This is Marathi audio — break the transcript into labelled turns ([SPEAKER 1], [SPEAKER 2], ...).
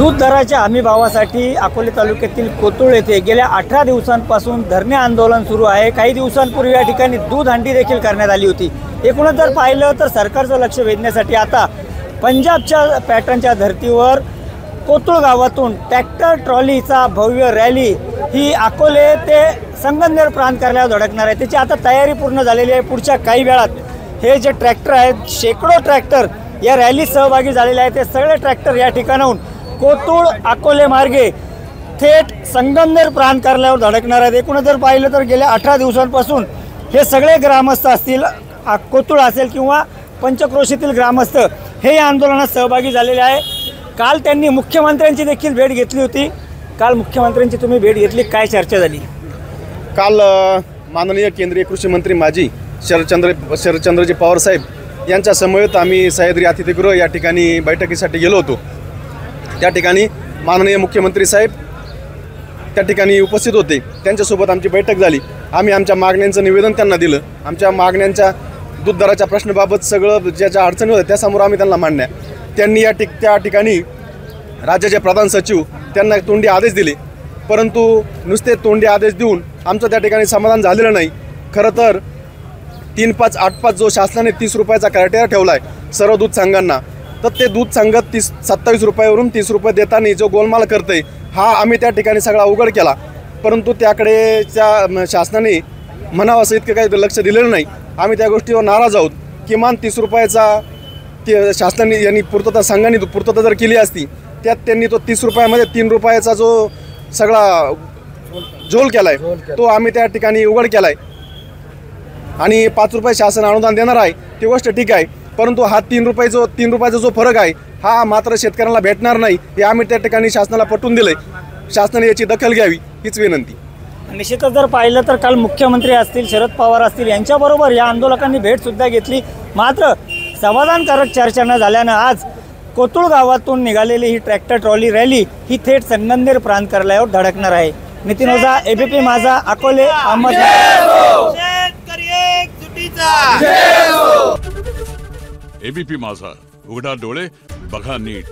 [SPEAKER 1] दूध दराच्या हमीभावासाठी अकोले तालुक्यातील कोतुळ येथे गेल्या 18 दिवसांपासून धरणे आंदोलन सुरू आहे। काही दिवसांपूर्वी या ठिकाणी दूध हंडी देखील करण्यात आली होती। एकूणच जर पाहिलं तर सरकारचं लक्ष वेधण्यासाठी आता पंजाबच्या पॅटर्नच्या धर्तीवर कोतुळ गावातून ट्रॅक्टर ट्रॉलीचा भव्य रॅली ही अकोले ते संगमनेर प्रांत कार्यालयावर धडकणार आहे। त्याची आता तयारी पूर्ण झालेली आहे। पुढच्या काही वेळात हे जे ट्रॅक्टर आहेत, शेकडो ट्रॅक्टर या रॅलीत सहभागी झालेले आहेत। ते सगळे ट्रॅक्टर या ठिकाणाहून कोतुळ अकोले मार्गे थेट संगमनेर प्रांत कार्यालयावर धडकणार आहेत। एकूणच जर पाहिलं तर गेल्या 18 दिवसांपासून हे सगळे ग्रामस्थ असतील, कोतुळ असेल किंवा पंचक्रोशीतील ग्रामस्थ हे या आंदोलनात सहभागी झालेले आहे। काल त्यांनी मुख्यमंत्र्यांची देखील भेट घेतली होती। काल मुख्यमंत्र्यांची तुम्ही भेट घेतली, काय चर्चा झाली?
[SPEAKER 2] काल माननीय केंद्रीय कृषी मंत्री माजी शरदचंद्रजी पवार साहेब यांच्या समवेत आम्ही सह्याद्री अतिथीगृह या ठिकाणी बैठकीसाठी गेलो होतो। त्या ठिकाणी माननीय मुख्यमंत्री साहेब त्या ठिकाणी उपस्थित होते। त्यांच्यासोबत आमची बैठक झाली। आम्ही आमच्या मागण्यांचं निवेदन त्यांना दिलं। आमच्या मागण्यांच्या दूध दराच्या प्रश्नाबाबत सगळं ज्या अडचणी होत्या त्यासमोर आम्ही त्यांना मांडल्या। त्यांनी त्या ठिकाणी राज्याचे प्रधान सचिव त्यांना तोंडी आदेश दिले, परंतु नुसते तोंडी आदेश देऊन आमचं त्या ठिकाणी समाधान झालेलं नाही। खरं तर 3585 जो शासनाने 30 रुपयाचा क्रायटेरिया ठेवला आहे सर्व दूध संघांना, तर ते दूध संघ 27 रुपयावरून 30 रुपये देताना जो गोलमाल करते हा आम्ही त्या ठिकाणी सगळा उघड केला। परंतु त्याकडे त्या शासनाने म्हणावं असं इतकं काही लक्ष दिलेलं नाही। आम्ही त्या गोष्टीवर नाराज आहोत। किमान 30 रुपयाचा ते शासनाने यांनी संघाने पूर्तता जर केली असती, त्यात त्यांनी तो 30 रुपयामध्ये 3 रुपयाचा जो सगळा झोल केला आहे तो आम्ही त्या ठिकाणी उघड केला आहे। आणि 5 रुपये शासन अनुदान देणार आहे ती गोष्ट ठीक आहे, परंतु हा 3 रुपयाचा जो फरक आहे हा मात्र शेतकऱ्यांना भेटणार नाही हे आम्ही त्या ठिकाणी शासनाला पटवून दिले। शासनाने याची दखल घ्यावी हीच विनंती।
[SPEAKER 1] निश्चितच जर पाहिलं तर काल मुख्यमंत्री असतील, शरद पवार असतील यांच्याबरोबर या आंदोलकांनी भेटसुद्धा घेतली। मात्र समाधानकारक चर्चा न झाल्यानं आज कोतुळ गावातून निघालेली ही ट्रॅक्टर ट्रॉली रॅली ही थेट संगमनेर प्रांत कार्यालयावर धडकणार आहे। नितीन ओझा, एबीपी माझा, अकोले, अहमदनगर।
[SPEAKER 3] एबीपी माझा, उघडा डोळे बघा नीट।